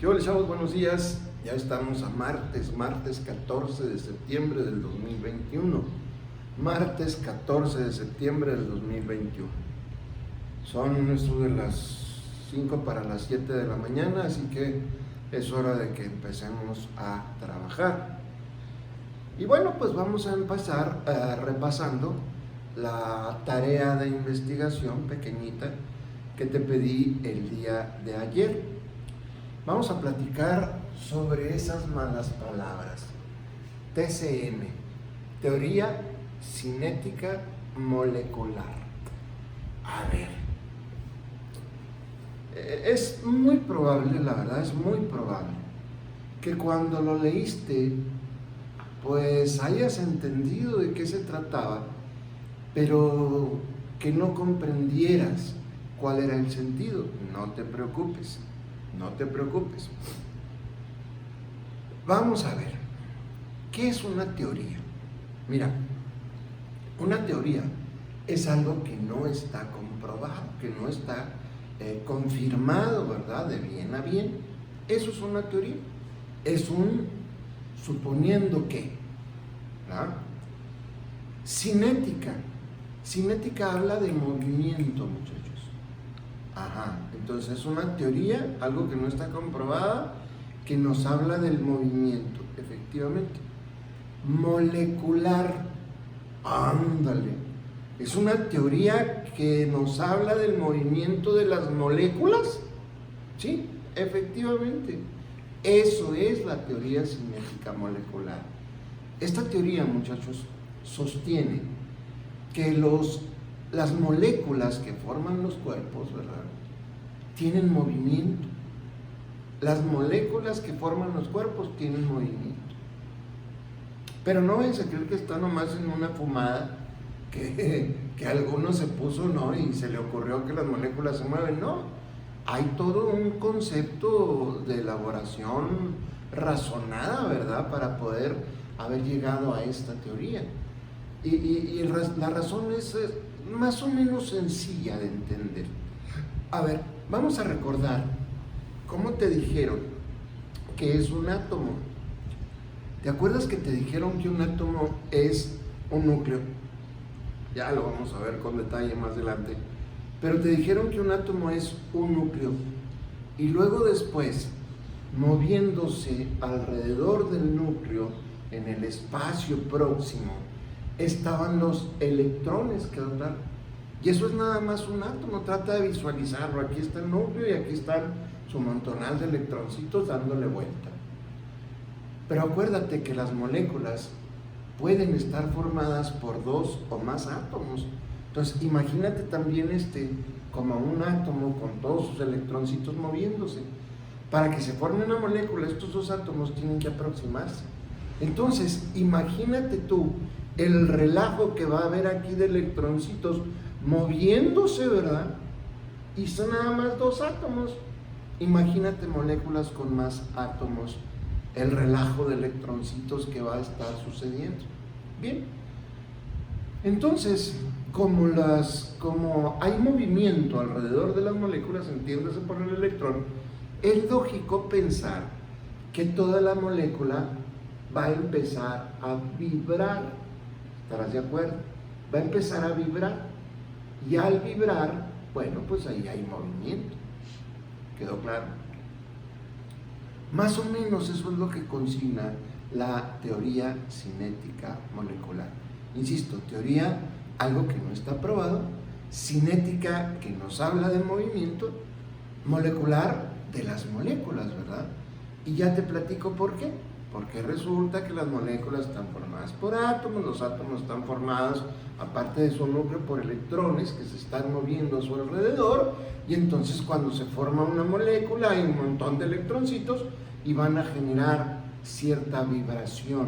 ¿Qué hola, chavos? Buenos días. Ya estamos a martes 14 de septiembre del 2021. Martes 14 de septiembre del 2021. Son eso de las 5 para las 7 de la mañana, así que es hora de que empecemos a trabajar. Y bueno, pues vamos a empezar repasando la tarea de investigación pequeñita que te pedí el día de ayer. Vamos a platicar sobre esas malas palabras. TCM, teoría cinética molecular. A ver, es muy probable, la verdad es muy probable, que cuando lo leíste, pues hayas entendido de qué se trataba, pero que no comprendieras cuál era el sentido. No te preocupes. No te preocupes. Vamos a ver, ¿qué es una teoría? Mira, una teoría es algo que no está comprobado, que no está confirmado, ¿verdad? De bien a bien. Eso es una teoría. Es un suponiendo que, ¿verdad? Cinética. Cinética habla de movimiento, muchachos. Ajá, entonces es una teoría, algo que no está comprobada, que nos habla del movimiento, efectivamente. Molecular, ándale, es una teoría que nos habla del movimiento de las moléculas, ¿sí? Efectivamente, eso es la teoría cinética molecular. Esta teoría, muchachos, sostiene que las moléculas que forman los cuerpos, ¿verdad?, tienen movimiento. Las moléculas que forman los cuerpos tienen movimiento. Pero no vayan a creer que está nomás en una fumada que alguno se puso, ¿no?, y se le ocurrió que las moléculas se mueven. No, hay todo un concepto de elaboración razonada, ¿verdad?, para poder haber llegado a esta teoría. Y la razón es más o menos sencilla de entender. A ver, vamos a recordar cómo te dijeron que es un átomo. ¿Te acuerdas que te dijeron que un átomo es un núcleo? Ya lo vamos a ver con detalle más adelante. Pero te dijeron que un átomo es un núcleo. Y luego después, moviéndose alrededor del núcleo, en el espacio próximo, estaban los electrones que andan. Y eso es nada más un átomo. Trata de visualizarlo. Aquí está el núcleo y aquí están su montonal de electroncitos dándole vuelta. Pero acuérdate que las moléculas pueden estar formadas por dos o más átomos. Entonces imagínate también como un átomo con todos sus electroncitos moviéndose. Para que se forme una molécula, estos dos átomos tienen que aproximarse. Entonces imagínate tú el relajo que va a haber aquí de electroncitos moviéndose, ¿verdad? Y son nada más dos átomos. Imagínate moléculas con más átomos, el relajo de electroncitos que va a estar sucediendo. Bien, entonces, como hay movimiento alrededor de las moléculas, entiéndase por el electrón, es lógico pensar que toda la molécula va a empezar a vibrar. ¿Estarás de acuerdo? Va a empezar a vibrar. Y al vibrar, bueno, pues ahí hay movimiento. ¿Quedó claro? Más o menos eso es lo que consigna la teoría cinética molecular. Insisto, teoría, algo que no está probado, cinética, que nos habla de movimiento, molecular, de las moléculas, ¿verdad? Y ya te platico por qué. Porque resulta que las moléculas están formadas por átomos, los átomos están formados, aparte de su núcleo, por electrones que se están moviendo a su alrededor, y entonces cuando se forma una molécula hay un montón de electroncitos y van a generar cierta vibración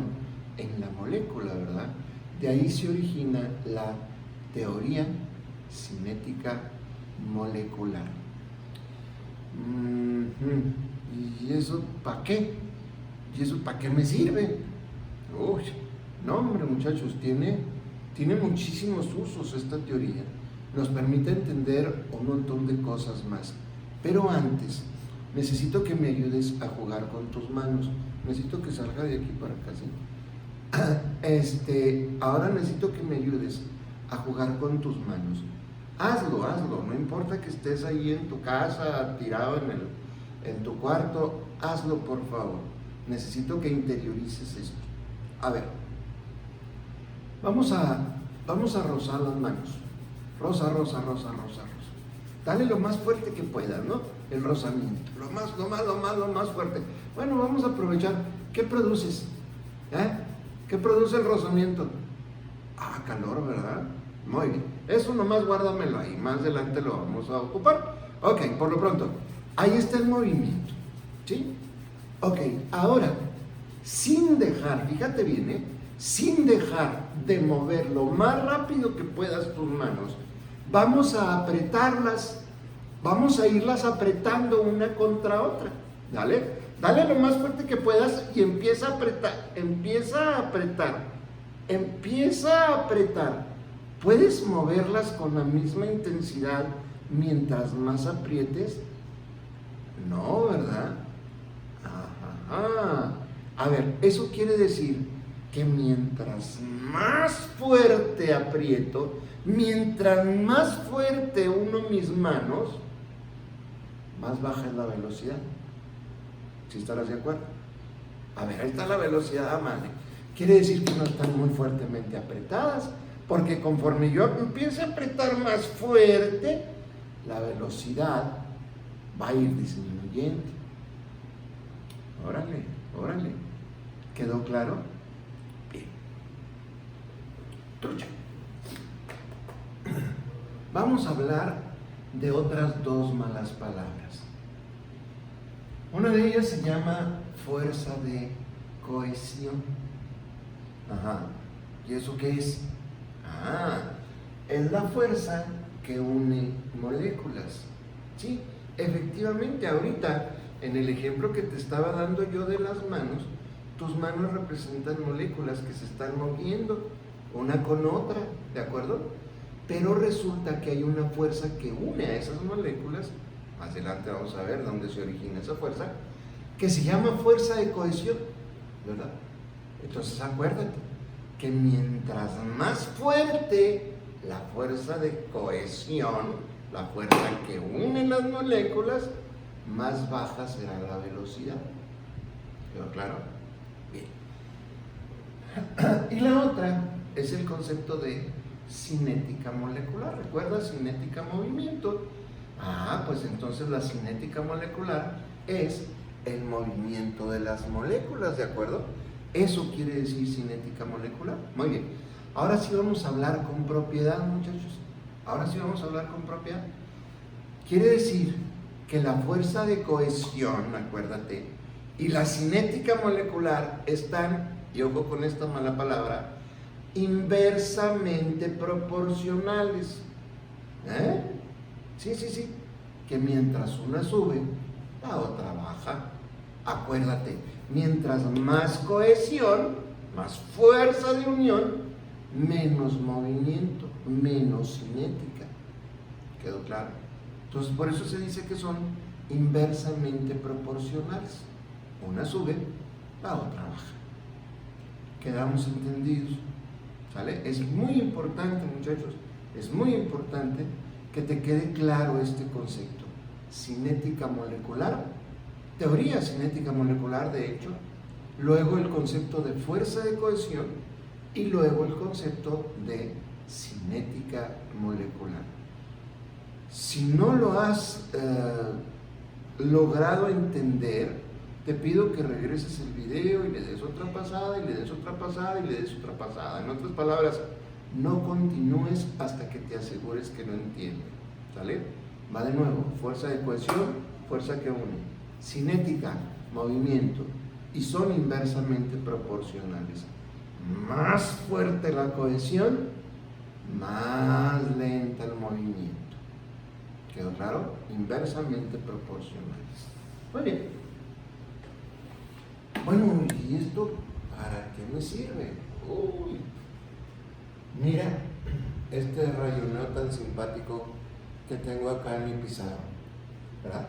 en la molécula, ¿verdad? De ahí se origina la teoría cinética molecular. ¿Y eso para qué? ¿Y eso para qué me sirve? Uy, no, hombre, muchachos, tiene muchísimos usos esta teoría. Nos permite entender un montón de cosas más. Pero antes, necesito que me ayudes a jugar con tus manos. Necesito que salga de aquí para acá, ¿sí? Ahora necesito que me ayudes a jugar con tus manos. Hazlo, no importa que estés ahí en tu casa, tirado en tu cuarto, hazlo por favor. Necesito que interiorices esto. A ver, vamos a rozar las manos. Rosa. Dale lo más fuerte que puedas, ¿no? El rozamiento, lo más fuerte. Bueno, vamos a aprovechar. ¿Qué produces? ¿Qué produce el rozamiento? Calor, ¿verdad? Muy bien. Eso nomás guárdamelo ahí. Más adelante lo vamos a ocupar. Ok, por lo pronto, ahí está el movimiento. ¿Sí? Ok, ahora, sin dejar, fíjate bien, sin dejar de mover lo más rápido que puedas tus manos, vamos a apretarlas, vamos a irlas apretando una contra otra. Dale lo más fuerte que puedas y empieza a apretar. ¿Puedes moverlas con la misma intensidad mientras más aprietes? No, ¿verdad? Ajá. A ver, eso quiere decir que mientras más fuerte aprieto, mientras más fuerte uno mis manos, más baja es la velocidad. ¿Sí estarás de acuerdo? A ver, ahí está la velocidad, madre. Quiere decir que no están muy fuertemente apretadas, porque conforme yo empiece a apretar más fuerte, la velocidad va a ir disminuyendo. Órale. ¿Quedó claro? Bien. Trucha. Vamos a hablar de otras dos malas palabras. Una de ellas se llama fuerza de cohesión. ¿Y eso qué es? Es la fuerza que une moléculas. Sí, efectivamente, ahorita en el ejemplo que te estaba dando yo de las manos, tus manos representan moléculas que se están moviendo una con otra, ¿de acuerdo? Pero resulta que hay una fuerza que une a esas moléculas. Más adelante vamos a ver dónde se origina esa fuerza, que se llama fuerza de cohesión, ¿verdad? Entonces acuérdate que mientras más fuerte la fuerza de cohesión, la fuerza que une las moléculas, más baja será la velocidad. ¿Quedó claro? Bien. Y la otra es el concepto de cinética molecular. ¿Recuerda? Cinética movimiento. Pues entonces la cinética molecular es el movimiento de las moléculas, ¿de acuerdo? Eso quiere decir cinética molecular. Muy bien. Ahora sí vamos a hablar con propiedad, muchachos. Ahora sí vamos a hablar con propiedad. Quiere decir que la fuerza de cohesión, acuérdate, y la cinética molecular están, y ojo con esta mala palabra, inversamente proporcionales. Sí. Que mientras una sube, la otra baja. Acuérdate, mientras más cohesión, más fuerza de unión, menos movimiento, menos cinética. ¿Quedó claro? Entonces, por eso se dice que son inversamente proporcionales. Una sube, la otra baja. ¿Quedamos entendidos? ¿Sale? Es muy importante, muchachos, es muy importante que te quede claro este concepto. Cinética molecular, teoría cinética molecular, de hecho, luego el concepto de fuerza de cohesión y luego el concepto de cinética molecular. Si no lo has logrado entender, te pido que regreses el video y le des otra pasada, y le des otra pasada, y le des otra pasada. En otras palabras, no continúes hasta que te asegures que no entiendes. ¿Sale? Va de nuevo, fuerza de cohesión, fuerza que une. Cinética, movimiento, y son inversamente proporcionales. Más fuerte la cohesión, más lenta el movimiento. ¿Quedó claro? Inversamente proporcionales. Muy bien. Bueno, ¿y esto para qué me sirve? Mira este rayoneo tan simpático que tengo acá en mi pizarra, ¿verdad?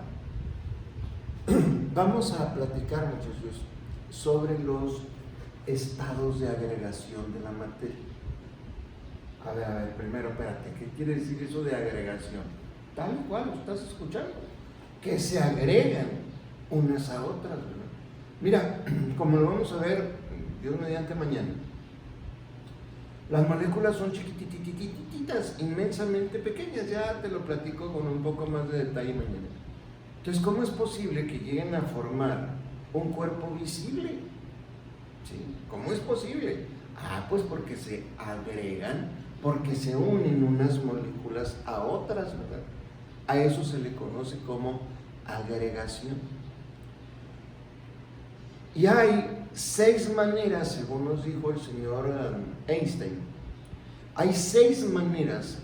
Vamos a platicar, muchachos, sobre los estados de agregación de la materia. A ver, primero, espérate, ¿qué quiere decir eso de agregación? Tal cual, lo estás escuchando, que se agregan unas a otras, ¿verdad? Mira, como lo vamos a ver, Dios mediante mañana, las moléculas son chiquitititas, inmensamente pequeñas, ya te lo platico con un poco más de detalle mañana. Entonces, ¿cómo es posible que lleguen a formar un cuerpo visible? ¿Sí? ¿Cómo es posible? Pues porque se agregan, porque se unen unas moléculas a otras, ¿verdad? A eso se le conoce como agregación. Y hay 6 maneras, según nos dijo el señor Einstein, hay 6 maneras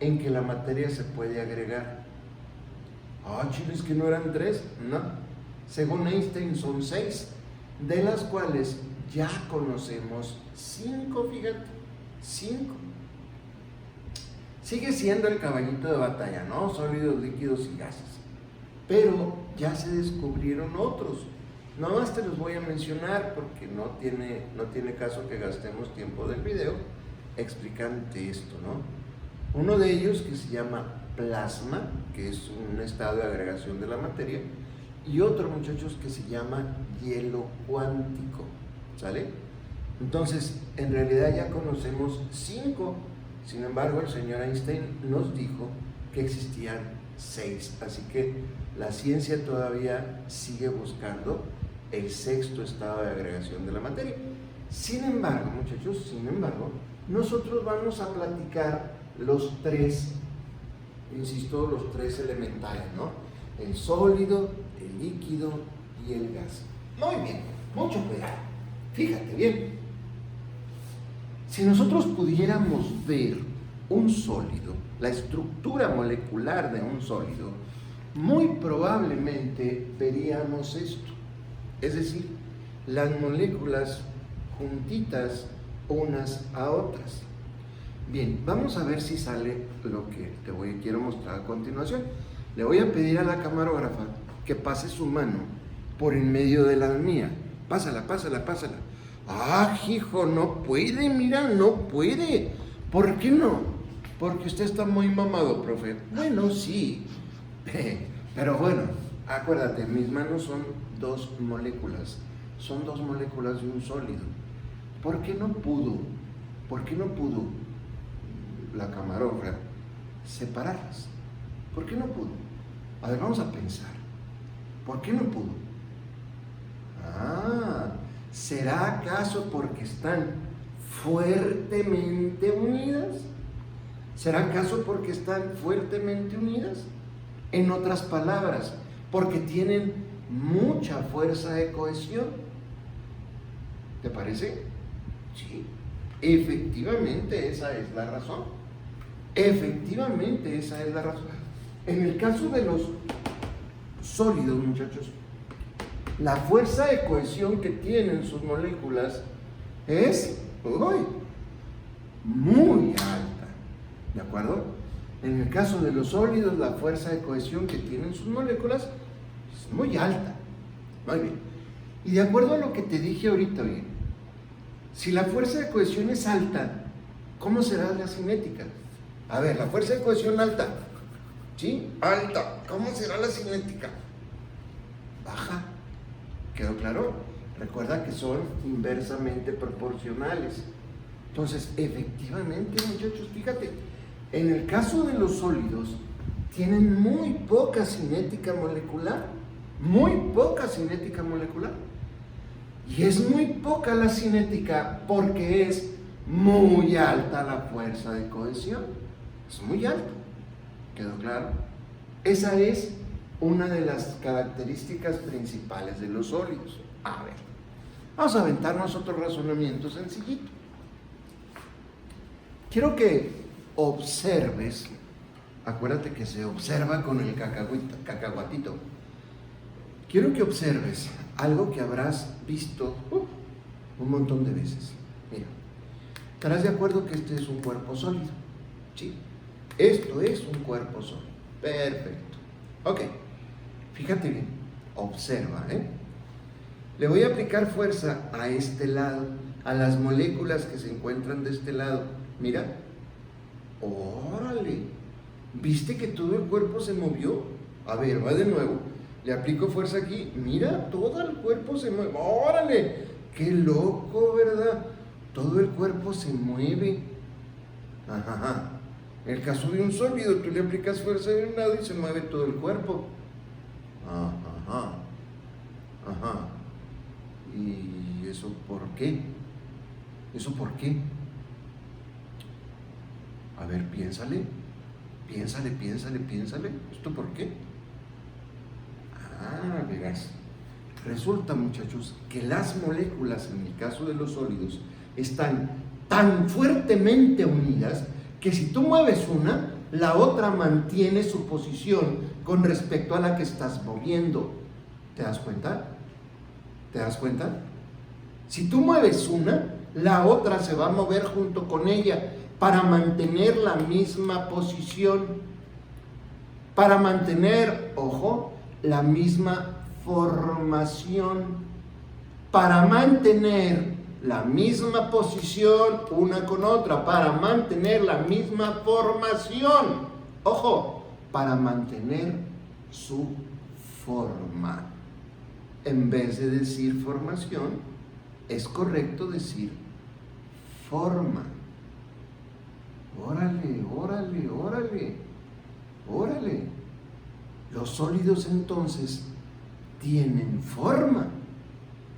en que la materia se puede agregar. Chiles, que no eran 3, no. Según Einstein son 6, de las cuales ya conocemos 5, fíjate, 5. Sigue siendo el caballito de batalla, ¿no? Sólidos, líquidos y gases. Pero ya se descubrieron otros. No más te los voy a mencionar porque no tiene caso que gastemos tiempo del video explicándote esto, ¿no? Uno de ellos que se llama plasma, que es un estado de agregación de la materia, y otro, muchachos, que se llama hielo cuántico, ¿sale? Entonces, en realidad ya conocemos 5, sin embargo, el señor Einstein nos dijo que existían 6, así que la ciencia todavía sigue buscando el 6º estado de agregación de la materia. Sin embargo, muchachos, nosotros vamos a platicar los 3, insisto, los 3 elementales, ¿no? El sólido, el líquido y el gas. Muy bien, mucho cuidado. Fíjate bien. Si nosotros pudiéramos ver un sólido, la estructura molecular de un sólido, muy probablemente veríamos esto. Es decir, las moléculas juntitas unas a otras. Bien, vamos a ver si sale lo que quiero mostrar a continuación. Le voy a pedir a la camarógrafa que pase su mano por en medio de la mía. Pásala. Hijo, no puede, mira, no puede. ¿Por qué no? Porque usted está muy mamado, profe. Bueno, sí. Pero bueno, acuérdate, mis manos son 2 moléculas. Son 2 moléculas de un sólido. ¿Por qué no pudo la camarógrafa separarlas? ¿Por qué no pudo? A ver, vamos a pensar. ¿Por qué no pudo? ¿Será acaso porque están fuertemente unidas? ¿Será acaso porque están fuertemente unidas? En otras palabras, porque tienen mucha fuerza de cohesión. ¿Te parece? Sí. Efectivamente, esa es la razón. En el caso de los sólidos, muchachos, la fuerza de cohesión que tienen sus moléculas es muy alta, ¿de acuerdo? En el caso de los sólidos, la fuerza de cohesión que tienen sus moléculas es muy alta. Muy bien. Y de acuerdo a lo que te dije ahorita, bien, si la fuerza de cohesión es alta, ¿cómo será la cinética? A ver, la fuerza de cohesión alta, ¿sí? Alta. ¿Cómo será la cinética? Baja. ¿Quedó claro? Recuerda que son inversamente proporcionales. Entonces, efectivamente, muchachos, fíjate, en el caso de los sólidos, tienen muy poca cinética molecular. Y es muy poca la cinética porque es muy alta la fuerza de cohesión. Es muy alta. ¿Quedó claro? Esa es una de las características principales de los sólidos. A ver, vamos a aventarnos otro razonamiento sencillito. Quiero que observes, acuérdate que se observa con el cacahuatito. Quiero que observes algo que habrás visto un montón de veces. Mira, estarás de acuerdo que este es un cuerpo sólido. Sí, esto es un cuerpo sólido. Perfecto. Ok, fíjate bien, Observa, Le voy a aplicar fuerza a este lado, a las moléculas que se encuentran de este lado. Mira. ¡Órale! ¿Viste que todo el cuerpo se movió? A ver, va de nuevo. Le aplico fuerza aquí. Mira, todo el cuerpo se mueve. ¡Órale! ¡Qué loco!, ¿verdad? Todo el cuerpo se mueve. Ajá. En el caso de un sólido, tú le aplicas fuerza de un lado y se mueve todo el cuerpo. Ajá. Ajá. ¿Y eso por qué? ¿Eso por qué? A ver, piénsale. ¿Esto por qué? Verás. Resulta, muchachos, que las moléculas, en el caso de los sólidos, están tan fuertemente unidas que si tú mueves una, la otra mantiene su posición con respecto a la que estás moviendo. ¿Te das cuenta? Si tú mueves una, la otra se va a mover junto con ella para mantener la misma posición, para mantener, ojo, la misma formación, para mantener la misma posición una con otra, para mantener la misma formación, ojo, para mantener su forma. En vez de decir formación, es correcto decir forma. Órale. Los sólidos entonces tienen forma.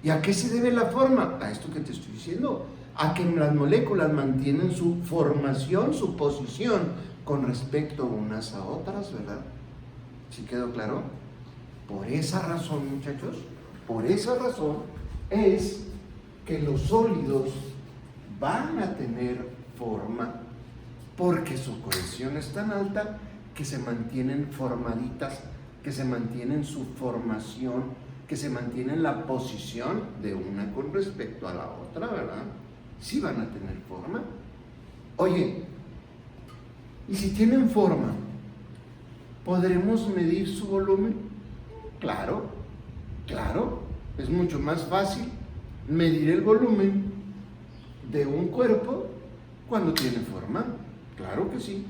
¿Y a qué se debe la forma? A esto que te estoy diciendo, a que las moléculas mantienen su formación, su posición con respecto unas a otras, ¿verdad? ¿Sí quedó claro? Por esa razón, muchachos, es que los sólidos van a tener forma, porque su cohesión es tan alta que se mantienen formaditas, que se mantienen su formación, que se mantienen la posición de una con respecto a la otra, ¿verdad? Sí van a tener forma. Oye, y si tienen forma, ¿podremos medir su volumen? Claro, es mucho más fácil medir el volumen de un cuerpo cuando tiene forma. Claro que sí.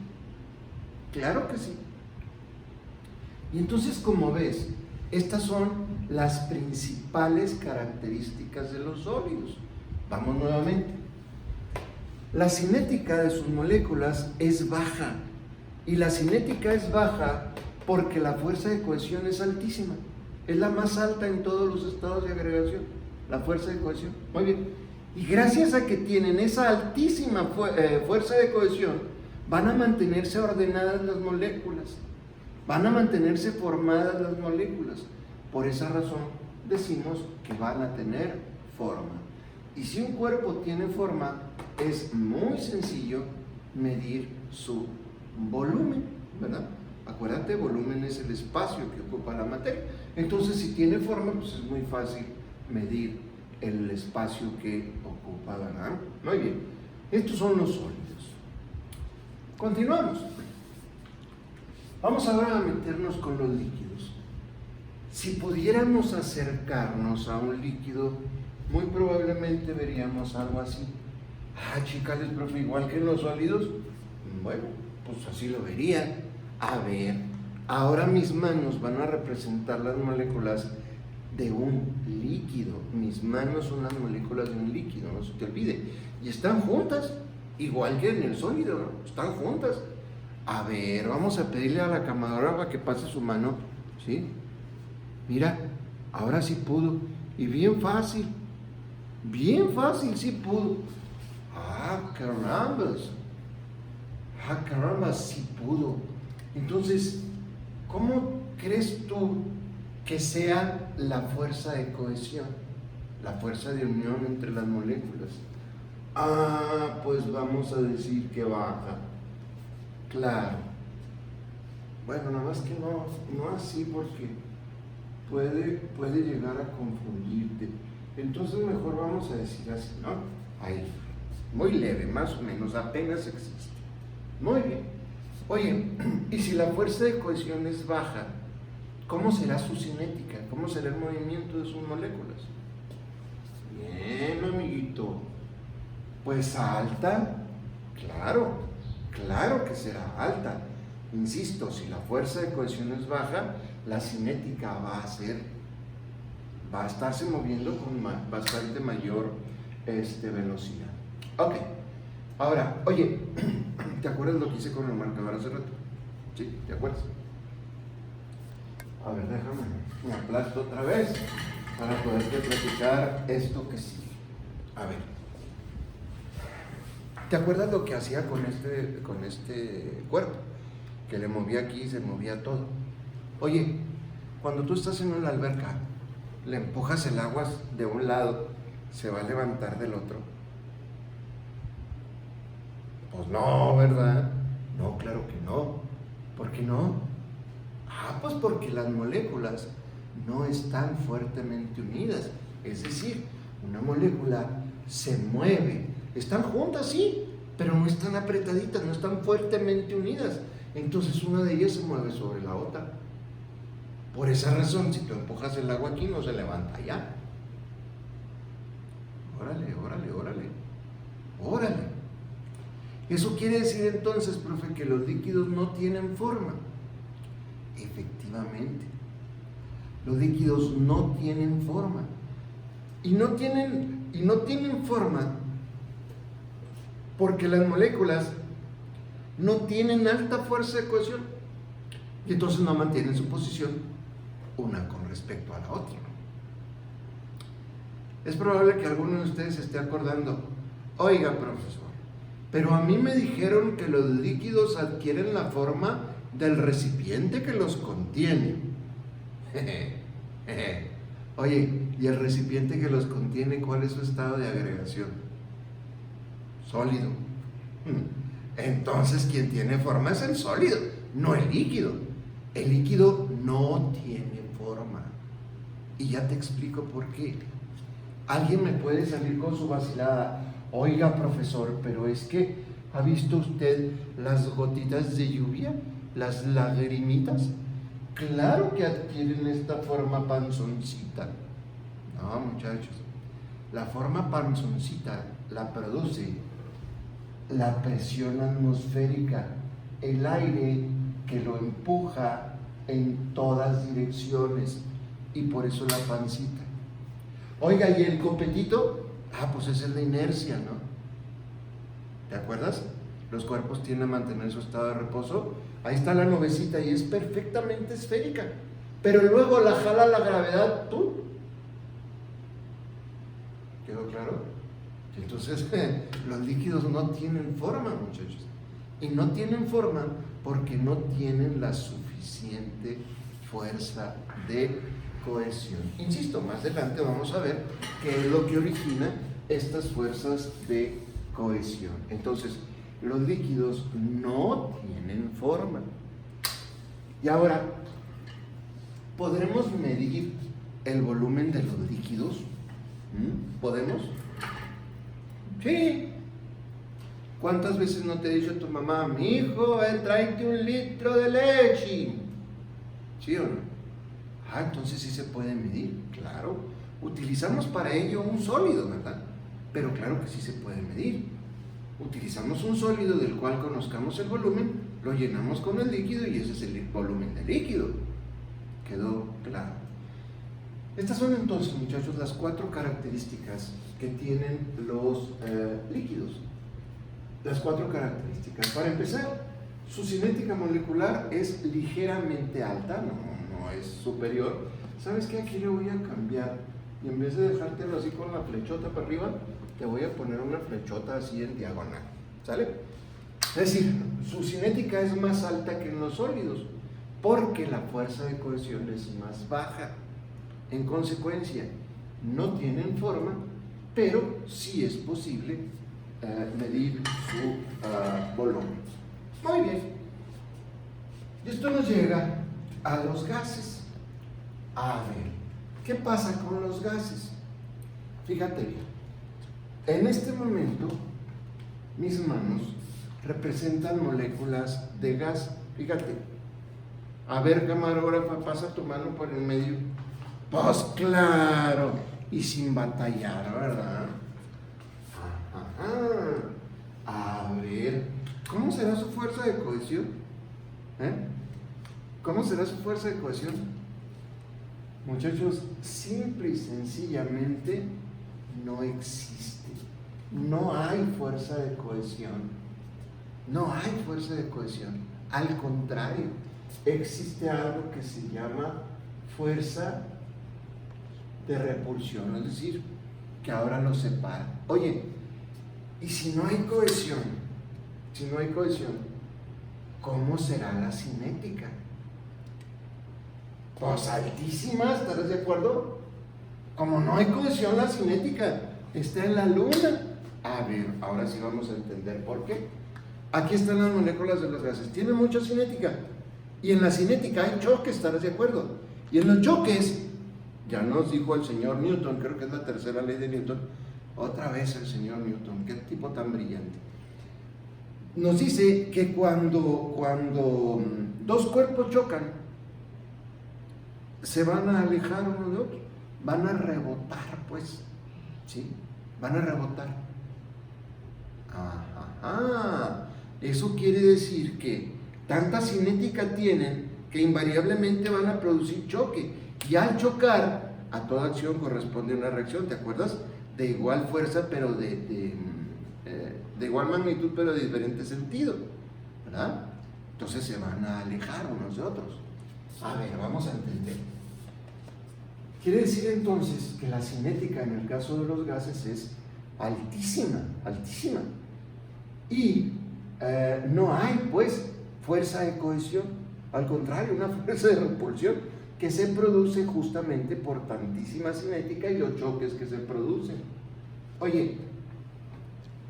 Y entonces, como ves, estas son las principales características de los sólidos. Vamos nuevamente. La cinética de sus moléculas es baja, y la cinética es baja porque la fuerza de cohesión es altísima. Es la más alta en todos los estados de agregación, la fuerza de cohesión. Muy bien. Y gracias a que tienen esa altísima fuerza de cohesión, van a mantenerse ordenadas las moléculas, van a mantenerse formadas las moléculas. Por esa razón decimos que van a tener forma. Y si un cuerpo tiene forma, es muy sencillo medir su volumen, ¿verdad? Acuérdate, volumen es el espacio que ocupa la materia. Entonces, si tiene forma, pues es muy fácil medir el espacio que ocupa, ¿verdad? Muy bien. Estos son los sólidos. Continuamos. Vamos ahora a meternos con los líquidos. Si pudiéramos acercarnos a un líquido, muy probablemente veríamos algo así. Chicales, profe, igual que en los sólidos. Bueno, pues así lo vería. A ver, ahora mis manos van a representar las moléculas de un líquido. Mis manos son las moléculas de un líquido, no se te olvide. Y están juntas, igual que en el sólido, ¿no? Están juntas. A ver, vamos a pedirle a la camarógrafa que pase su mano, ¿sí? Mira, ahora sí pudo. Y bien fácil, sí pudo. Caramba, sí pudo. Entonces, ¿cómo crees tú que sea la fuerza de cohesión, la fuerza de unión entre las moléculas? Pues vamos a decir que baja. Claro. Bueno, nada más que no así, porque puede llegar a confundirte. Entonces mejor vamos a decir así, ¿no? Ahí, muy leve, más o menos, apenas existe. Muy bien. Oye, y si la fuerza de cohesión es baja, ¿cómo será su cinética? ¿Cómo será el movimiento de sus moléculas? Bien, amiguito. Pues alta, claro que será alta. Insisto, si la fuerza de cohesión es baja, la cinética va a estarse moviendo con bastante mayor velocidad. Ok, ahora, oye, ¿te acuerdas lo que hice con el marcador hace rato? ¿Sí? ¿Te acuerdas? A ver, déjame, me aplasto otra vez para poderte platicar esto que sigue. A ver, ¿te acuerdas lo que hacía con este cuerpo? Que le movía aquí, se movía todo. Oye, cuando tú estás en una alberca, le empujas el agua de un lado, ¿se va a levantar del otro? Pues no, ¿verdad? No, claro que no. ¿Por qué no? Pues porque las moléculas no están fuertemente unidas. Es decir, una molécula se mueve. Están juntas, sí, pero no están apretaditas, no están fuertemente unidas. Entonces una de ellas se mueve sobre la otra. Por esa razón, si tú empujas el agua aquí, no se levanta allá. Órale. Eso quiere decir entonces, profe, que los líquidos no tienen forma. Efectivamente, los líquidos no tienen forma. Y no tienen forma porque las moléculas no tienen alta fuerza de cohesión y entonces no mantienen su posición una con respecto a la otra. Es probable que alguno de ustedes se esté acordando, oiga, profesor, pero a mí me dijeron que los líquidos adquieren la forma del recipiente que los contiene. Oye, ¿y el recipiente que los contiene, cuál es su estado de agregación? Sólido. Entonces, quien tiene forma es el sólido, no el líquido. El líquido no tiene forma. Y ya te explico por qué. Alguien me puede salir con su vacilada, oiga, profesor, pero es que, ¿ha visto usted las gotitas de lluvia? Las lagrimitas. Claro que adquieren esta forma panzoncita. No, muchachos, la forma panzoncita la produce la presión atmosférica, el aire que lo empuja en todas direcciones, y por eso la pancita. Oiga, ¿y el copetito? Pues esa es la inercia, ¿no? ¿Te acuerdas? Los cuerpos tienden a mantener su estado de reposo. Ahí está la nubecita y es perfectamente esférica, pero luego la jala la gravedad, tú. ¿Quedó claro? Entonces, los líquidos no tienen forma, muchachos. Y no tienen forma porque no tienen la suficiente fuerza de cohesión. Insisto, más adelante vamos a ver qué es lo que origina estas fuerzas de cohesión. Entonces, los líquidos no tienen forma. Y ahora, ¿podremos medir el volumen de los líquidos? ¿Podemos? Sí. ¿Cuántas veces no te ha dicho tu mamá, mi hijo, tráete 1 litro de leche? ¿Sí o no? Entonces sí se puede medir, claro. Utilizamos para ello un sólido, ¿verdad? Pero claro que sí se puede medir. Utilizamos un sólido del cual conozcamos el volumen, lo llenamos con el líquido y ese es el volumen del líquido. ¿Quedó claro? Estas son entonces, muchachos, las 4 características que tienen los líquidos. Las 4 características. Para empezar, su cinética molecular es ligeramente alta, no es superior. ¿Sabes qué? Aquí le voy a cambiar. Y en vez de dejártelo así con la flechota para arriba, te voy a poner una flechota así en diagonal. ¿Sale? Es decir, su cinética es más alta que en los sólidos, porque la fuerza de cohesión es más baja. En consecuencia, no tienen forma, pero sí es posible medir su volumen. Muy bien. Y esto nos llega a los gases. A ver, ¿qué pasa con los gases? Fíjate bien. En este momento, mis manos representan moléculas de gas. Fíjate. A ver, camarógrafa, pasa tu mano por el medio. Pues claro, y sin batallar, ¿verdad? A ver, ¿cómo será su fuerza de cohesión? ¿Cómo será su fuerza de cohesión? Muchachos, simple y sencillamente no existe. No hay fuerza de cohesión. No hay fuerza de cohesión. Al contrario, existe algo que se llama fuerza de repulsión, es decir, que ahora los separa. Oye, y si no hay cohesión, ¿cómo será la cinética? Pues altísima, ¿estarás de acuerdo? Como no hay cohesión, la cinética está en la luna. A ver, ahora sí vamos a entender por qué. Aquí están las moléculas de los gases, tienen mucha cinética, y en la cinética hay choques, ¿estarás de acuerdo? Y en los choques, ya nos dijo el señor Newton, creo que es la tercera ley de Newton, otra vez el señor Newton, qué tipo tan brillante. Nos dice que cuando dos cuerpos chocan, se van a alejar uno de otro, van a rebotar, pues, ¿sí? Van a rebotar. Eso quiere decir que tanta cinética tienen que invariablemente van a producir choque, y al chocar, a toda acción corresponde una reacción, ¿te acuerdas? De igual fuerza, pero de igual magnitud, pero de diferente sentido, ¿verdad? Entonces se van a alejar unos de otros. A ver, vamos a entender. Quiere decir entonces que la cinética en el caso de los gases es altísima, altísima. Y no hay, pues, fuerza de cohesión. Al contrario, una fuerza de repulsión que se produce justamente por tantísima cinética y los choques que se producen. Oye,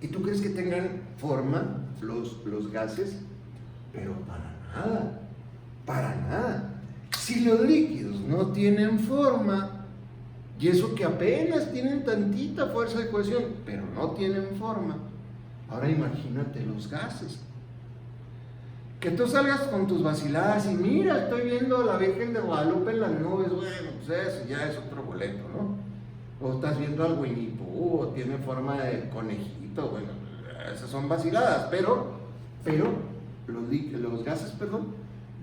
¿y tú crees que tengan forma los gases? Pero para nada. Si los líquidos no tienen forma, y eso que apenas tienen tantita fuerza de cohesión, pero no tienen forma, ahora imagínate los gases. Que tú salgas con tus vaciladas y mira, estoy viendo a la Virgen de Guadalupe en las nubes, bueno, pues eso ya es otro boleto, ¿no? O estás viendo al Winnie Pooh, o tiene forma de conejito, bueno, esas son vaciladas, pero los gases,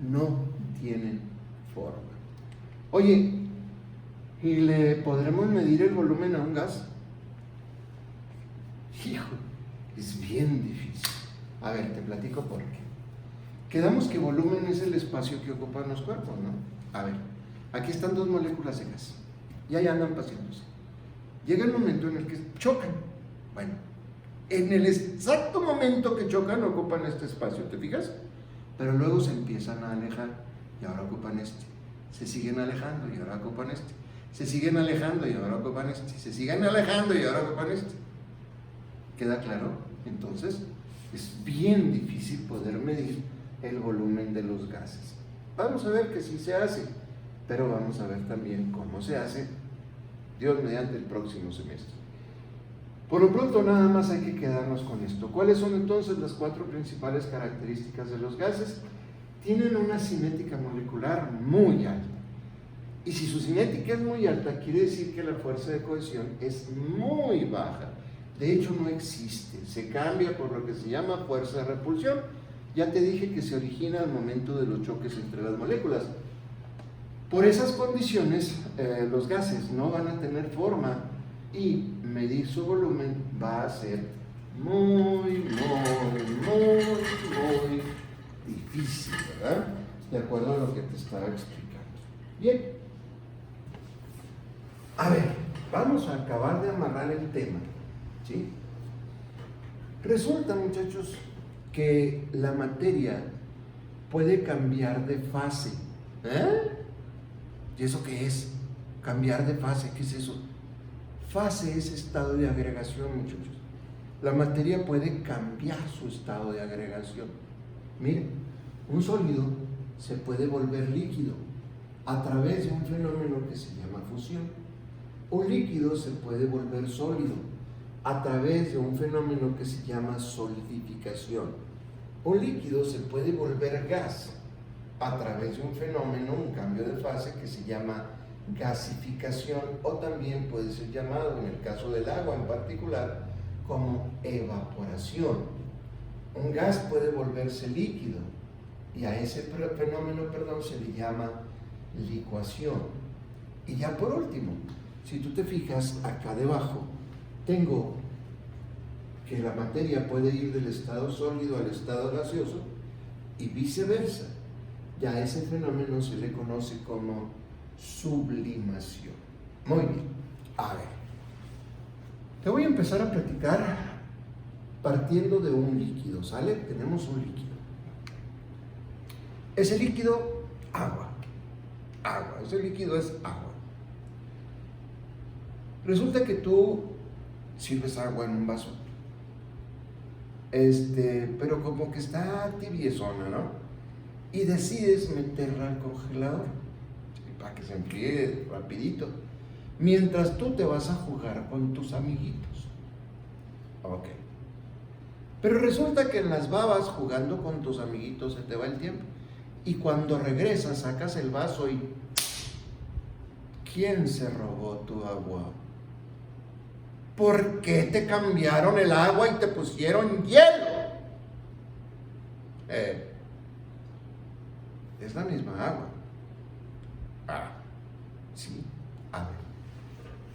no tienen forma. Oye, ¿y le podremos medir el volumen a un gas? Hijo, es bien difícil. A ver, te platico por qué. Quedamos que volumen es el espacio que ocupan los cuerpos, ¿no? A ver, aquí están dos moléculas de gas, y ahí andan paseándose. Llega el momento en el que chocan. Bueno, en el exacto momento que chocan ocupan este espacio, ¿te fijas? Pero luego se empiezan a alejar y ahora ocupan este. Se siguen alejando y ahora ocupan este. Se siguen alejando y ahora ocupan este. Se siguen alejando y ahora ocupan este. ¿Queda claro? Entonces, es bien difícil poder medir el volumen de los gases. Vamos a ver que sí se hace, pero vamos a ver también cómo se hace, Dios mediante, el próximo semestre. Por lo pronto nada más hay que quedarnos con esto. ¿Cuáles son entonces las cuatro principales características de los gases? Tienen una cinética molecular muy alta. Y si su cinética es muy alta, quiere decir que la fuerza de cohesión es muy baja. De hecho, no existe. Se cambia por lo que se llama fuerza de repulsión. Ya te dije que se origina al momento de los choques entre las moléculas. Por esas condiciones, los gases no van a tener forma y medir su volumen va a ser muy difícil, ¿verdad? De acuerdo a lo que te estaba explicando. Bien. A ver, vamos a acabar de amarrar el tema, ¿sí? Resulta, muchachos, que la materia puede cambiar de fase. ¿Y eso qué es? Cambiar de fase, ¿qué es eso? Fase es estado de agregación, muchachos. La materia puede cambiar su estado de agregación. Miren, un sólido se puede volver líquido a través de un fenómeno que se llama fusión. Un líquido se puede volver sólido a través de un fenómeno que se llama solidificación. Un líquido se puede volver gas a través de un fenómeno, un cambio de fase que se llama gasificación, o también puede ser llamado, en el caso del agua en particular, como evaporación. Un gas puede volverse líquido y a ese fenómeno, se le llama licuación. Y ya por último, si tú te fijas acá debajo, tengo que la materia puede ir del estado sólido al estado gaseoso y viceversa. Ya a ese fenómeno se le conoce como sublimación. Muy bien, a ver, te voy a empezar a platicar partiendo de un líquido, ¿sale? Tenemos un líquido. Ese líquido, agua. Ese líquido es agua. Resulta que tú sirves agua en un vaso, pero como que está tibiezona, ¿no? Y decides meterla al congelador, ¿sí? Para que se enfríe rapidito, mientras tú te vas a jugar con tus amiguitos. Ok. Pero resulta que en las babas, jugando con tus amiguitos, se te va el tiempo. Y cuando regresas, sacas el vaso y ¿quién se robó tu agua? ¿Por qué te cambiaron el agua y te pusieron hielo? Es la misma agua. Sí, a ver.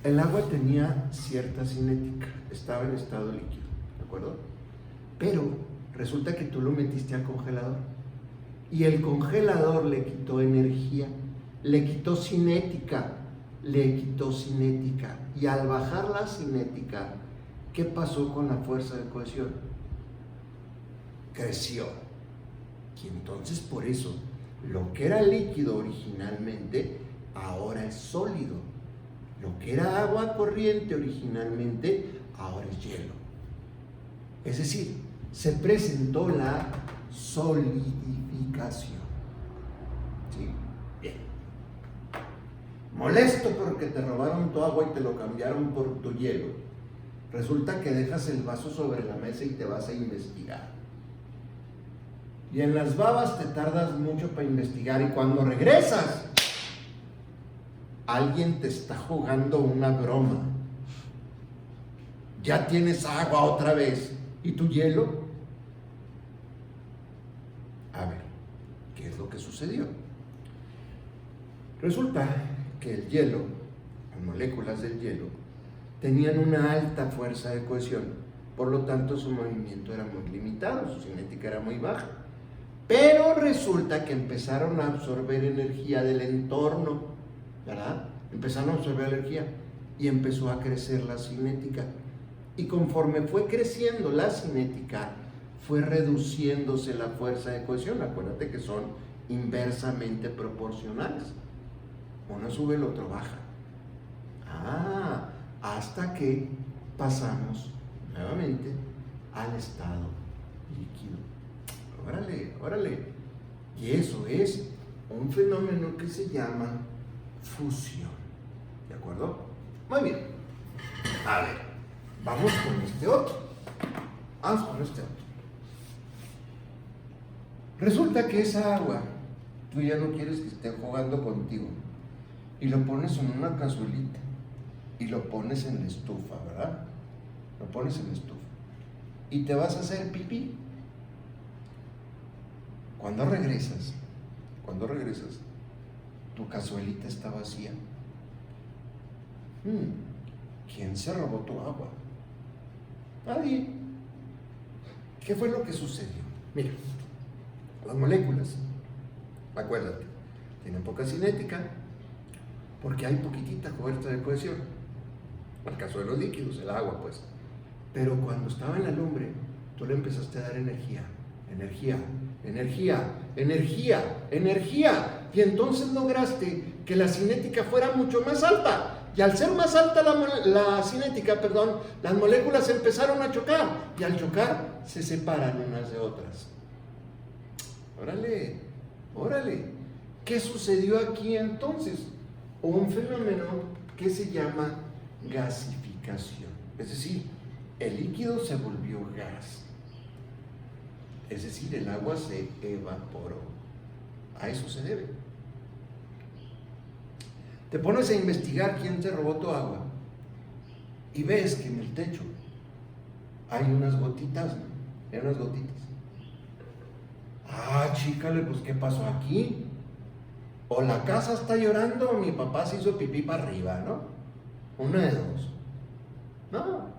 El agua tenía cierta cinética, estaba en estado líquido, ¿de acuerdo? Pero resulta que tú lo metiste al congelador y el congelador le quitó energía, le quitó cinética. Y al bajar la cinética, ¿qué pasó con la fuerza de cohesión? Creció. Y entonces por eso, lo que era líquido originalmente, ahora es sólido. Lo que era agua corriente originalmente, ahora es hielo. Es decir, se presentó la solidificación. ¿Sí? Bien. Molesto porque te robaron tu agua y te lo cambiaron por tu hielo. Resulta que dejas el vaso sobre la mesa y te vas a investigar. Y en las babas te tardas mucho para investigar y cuando regresas, alguien te está jugando una broma. Ya tienes agua otra vez. ¿Y tu hielo? A ver, ¿qué es lo que sucedió? Resulta que el hielo, las moléculas del hielo, tenían una alta fuerza de cohesión, por lo tanto su movimiento era muy limitado, su cinética era muy baja. Pero resulta que empezaron a absorber energía del entorno, ¿verdad? Empezaron a absorber energía y empezó a crecer la cinética. Y conforme fue creciendo la cinética, fue reduciéndose la fuerza de cohesión. Acuérdate que son inversamente proporcionales. Uno sube, el otro baja. Hasta que pasamos nuevamente al estado líquido. Órale. Y eso es un fenómeno que se llama fusión. ¿De acuerdo? Muy bien. A ver, vamos con este otro. Resulta que esa agua, tú ya no quieres que esté jugando contigo. Y lo pones en una cazuelita y lo pones en la estufa, ¿verdad? Lo pones en la estufa y te vas a hacer pipí. Cuando regresas, tu cazuelita está vacía. ¿Quién se robó tu agua? Nadie. ¿Qué fue lo que sucedió? Mira, las moléculas, acuérdate, tienen poca cinética, porque hay poquitita fuerza de cohesión. El caso de los líquidos, el agua, pues. Pero cuando estaba en la lumbre, tú le empezaste a dar energía. Y entonces lograste que la cinética fuera mucho más alta. Y al ser más alta la cinética, las moléculas empezaron a chocar. Y al chocar, se separan unas de otras. Órale. ¿Qué sucedió aquí entonces? Un fenómeno que se llama gasificación. Es decir, el líquido se volvió gas. Es decir, el agua se evaporó. A eso se debe. Te pones a investigar quién te robó tu agua y ves que en el techo hay unas gotitas, ¿no? Hay unas gotitas. Ah, chícale, pues ¿qué pasó aquí? O la casa está llorando o mi papá se hizo pipí para arriba, ¿no? Una de dos. No.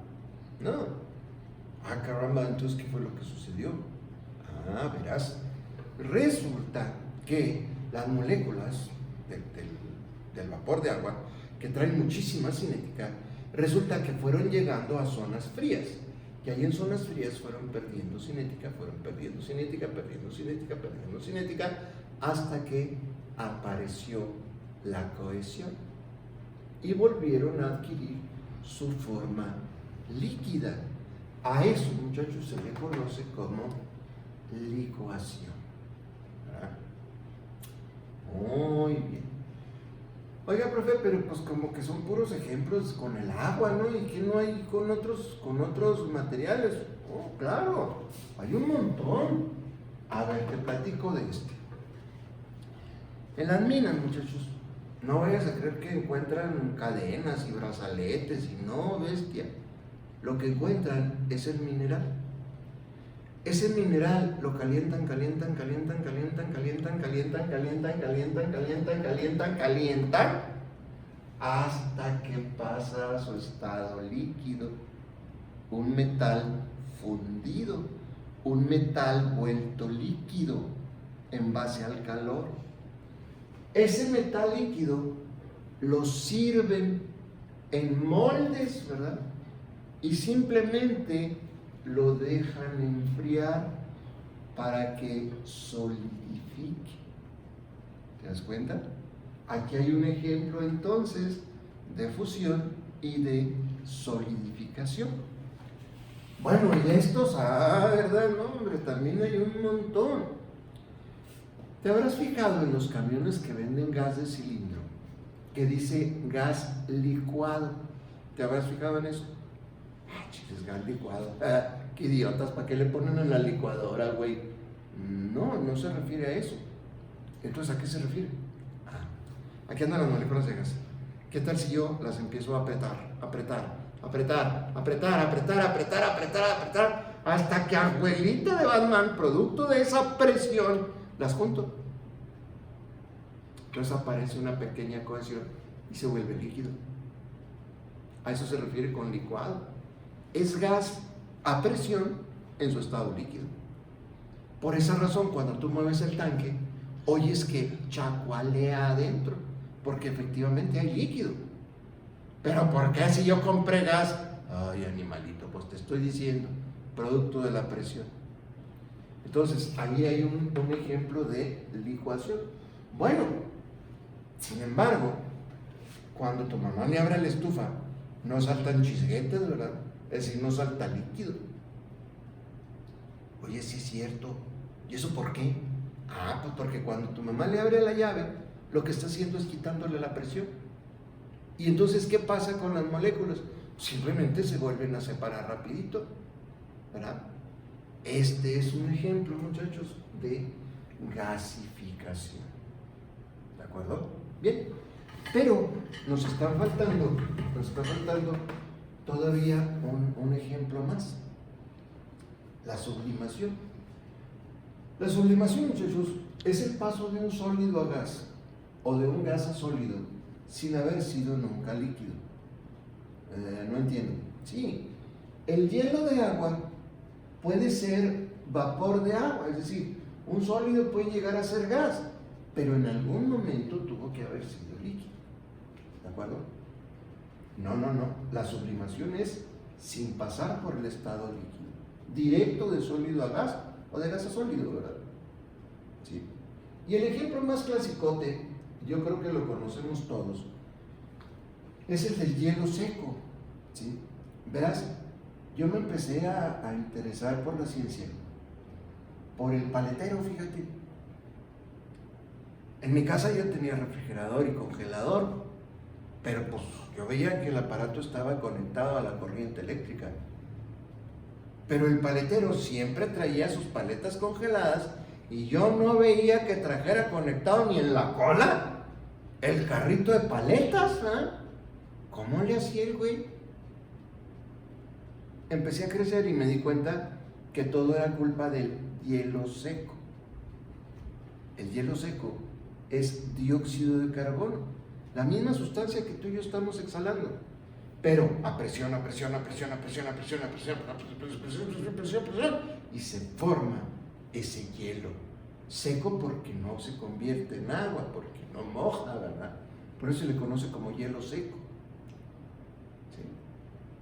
Ah, caramba, entonces ¿qué fue lo que sucedió? Ah, verás. Resulta que las moléculas del vapor de agua, que traen muchísima cinética, resulta que fueron llegando a zonas frías. Y ahí en zonas frías fueron perdiendo cinética, hasta que apareció la cohesión y volvieron a adquirir su forma líquida. A eso, muchachos, se le conoce como licuación. ¿Verdad? Muy bien. Oiga, profe, pero pues como que son puros ejemplos con el agua, ¿no? ¿Y qué no hay con otros materiales? Oh, claro, hay un montón. A ver, te platico de este. En las minas, muchachos, no vayas a creer que encuentran cadenas y brazaletes y no, bestia. Lo que encuentran es el mineral. Ese mineral lo calientan hasta que pasa a su estado líquido. Un metal fundido, un metal vuelto líquido en base al calor. Ese metal líquido lo sirven en moldes, ¿verdad? Y simplemente lo dejan enfriar para que solidifique. ¿Te das cuenta? Aquí hay un ejemplo entonces de fusión y de solidificación. Bueno, y estos, ¿verdad? No, hombre, también hay un montón. ¿Te habrás fijado en los camiones que venden gas de cilindro? Que dice gas licuado. ¿Te habrás fijado en eso? Chiles, gas licuado. Qué idiotas, ¿para qué le ponen en la licuadora, güey? No se refiere a eso. Entonces, ¿a qué se refiere? Aquí andan las moléculas de gas. ¿Qué tal si yo las empiezo a apretar, hasta que abuelita de Batman, producto de esa presión, las junto? Entonces aparece una pequeña cohesión y se vuelve líquido. A eso se refiere con licuado. Es gas a presión en su estado líquido. Por esa razón, cuando tú mueves el tanque, oyes que chacualea adentro, porque efectivamente hay líquido. Pero ¿por qué si yo compré gas? Ay, animalito, pues te estoy diciendo, producto de la presión. Entonces, ahí hay un ejemplo de licuación. Bueno, sin embargo, cuando tu mamá le abre la estufa, no saltan chisguetes, ¿verdad? Es decir, no salta líquido. Oye, sí es cierto. ¿Y eso por qué? Pues porque cuando tu mamá le abre la llave, lo que está haciendo es quitándole la presión. Y entonces, ¿qué pasa con las moléculas? Simplemente se vuelven a separar rapidito, ¿verdad? Este es un ejemplo, muchachos, de gasificación. ¿De acuerdo? Bien. Pero nos está faltando todavía un ejemplo más. La sublimación. La sublimación, muchachos, es el paso de un sólido a gas o de un gas a sólido sin haber sido nunca líquido. No entiendo. Sí, el hielo de agua puede ser vapor de agua, es decir, un sólido puede llegar a ser gas, pero en algún momento tuvo que haber sido líquido. ¿De acuerdo? No. La sublimación es sin pasar por el estado líquido, directo de sólido a gas o de gas a sólido, ¿verdad? Sí. Y el ejemplo más clasicote, yo creo que lo conocemos todos, es el del hielo seco. ¿Sí? Verás, yo me empecé a interesar por la ciencia, por el paletero, fíjate. En mi casa yo tenía refrigerador y congelador, pero pues yo veía que el aparato estaba conectado a la corriente eléctrica. Pero el paletero siempre traía sus paletas congeladas Y yo no veía que trajera conectado ni en la cola el carrito de paletas, ¿eh? ¿Cómo le hacía el güey? Empecé a crecer y me di cuenta que todo era culpa del hielo seco. El hielo seco es dióxido de carbono, la misma sustancia que tú y yo estamos exhalando, pero a presión, y se forma ese hielo seco porque no se convierte en agua, porque no moja, ¿verdad? Por eso se le conoce como hielo seco. ¿Sí?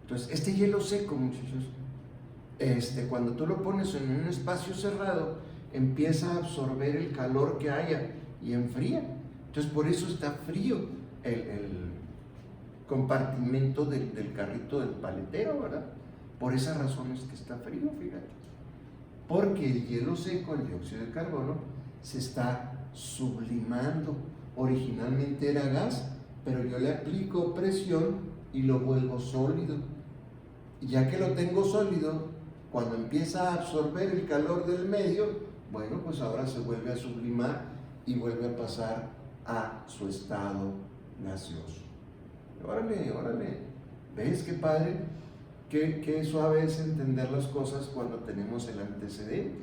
Entonces, este hielo seco, muchachos, cuando tú lo pones en un espacio cerrado, empieza a absorber el calor que haya y enfría. Entonces, por eso está frío el compartimento del carrito del paletero, ¿verdad? Por esa razón es que está frío, fíjate. Porque el hielo seco, el dióxido de carbono, se está sublimando. Originalmente era gas, pero yo le aplico presión y lo vuelvo sólido. Y ya que lo tengo sólido, cuando empieza a absorber el calor del medio, bueno, pues ahora se vuelve a sublimar y vuelve a pasar a su estado gaseoso. Órale, ¿ves qué padre? Qué suave es entender las cosas cuando tenemos el antecedente.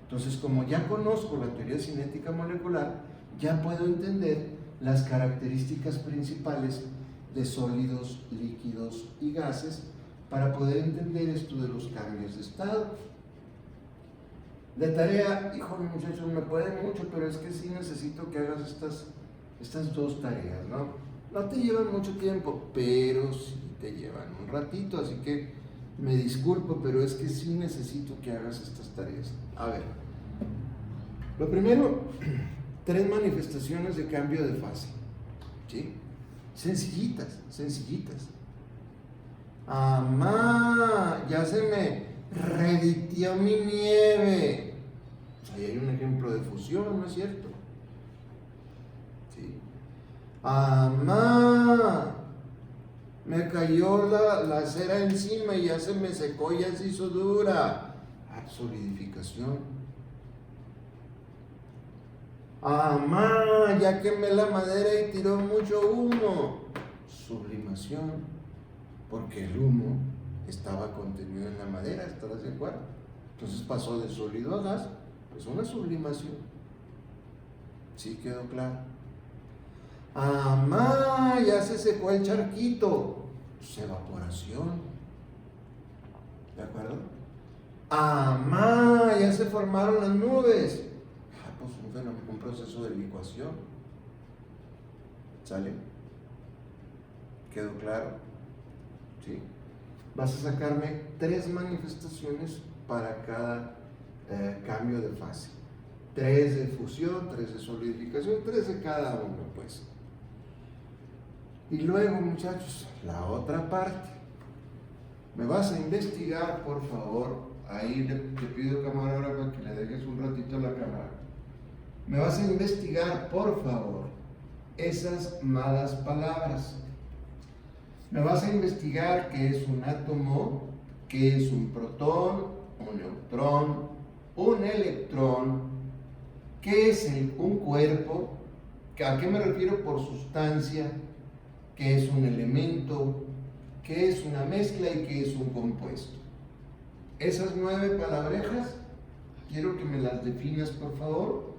Entonces, como ya conozco la teoría cinética molecular, ya puedo entender las características principales de sólidos, líquidos y gases para poder entender esto de los cambios de estado. De tarea, híjole muchachos, me pueden mucho, pero es que sí necesito que hagas estas dos tareas, ¿no? No te llevan mucho tiempo, pero sí te llevan un ratito, así que me disculpo, pero es que sí necesito que hagas estas tareas. A ver, lo primero, 3 manifestaciones de cambio de fase, ¿sí? Sencillitas. Amá, ya se me reditió mi nieve. Ahí hay un ejemplo de fusión, ¿no es cierto? Sí. Amá, me cayó la cera encima y ya se me secó, ya se hizo dura. Solidificación. Amá, ya quemé la madera y tiró mucho humo. Sublimación. Porque el humo estaba contenido en la madera, ¿estarás de acuerdo? Entonces pasó de sólido a gas, pues una sublimación. ¿Sí quedó claro? Amá, ya se secó el charquito, pues evaporación. ¿De acuerdo? Amá, ya se formaron las nubes. Pues un proceso de licuación. ¿Sale? ¿Quedó claro? ¿Sí? Vas a sacarme 3 manifestaciones para cada cambio de fase. 3 de fusión, 3 de solidificación, 3 de cada uno, pues. Y luego, muchachos, la otra parte. Me vas a investigar, por favor. Ahí te pido, camarógrafo, que le dejes un ratito a la cámara. Me vas a investigar, por favor, esas malas palabras. Me vas a investigar qué es un átomo, qué es un protón, un neutrón, un electrón, qué es un cuerpo, a qué me refiero por sustancia, qué es un elemento, qué es una mezcla y qué es un compuesto. Esas 9 palabrejas, quiero que me las definas, por favor.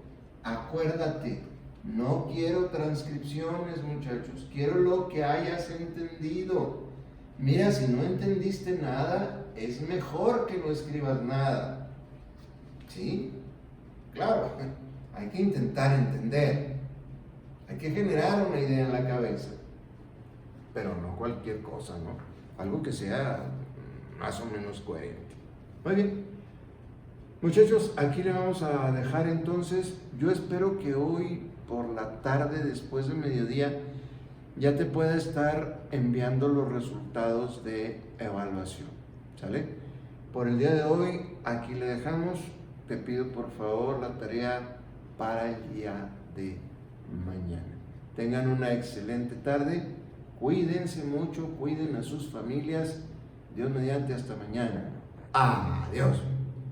Acuérdate, no quiero transcripciones, muchachos, quiero lo que hayas entendido. Mira, si no entendiste nada, es mejor que no escribas nada. ¿Sí? Claro, hay que intentar entender. Hay que generar una idea en la cabeza. Pero no cualquier cosa, ¿no? Algo que sea más o menos coherente. Muy bien. Muchachos, aquí le vamos a dejar entonces. Yo espero que hoy por la tarde, después de mediodía, ya te pueda estar enviando los resultados de evaluación. ¿Sale? Por el día de hoy, aquí le dejamos. Te pido por favor la tarea para el día de mañana. Tengan una excelente tarde. Cuídense mucho, cuiden a sus familias. Dios mediante, hasta mañana. Adiós.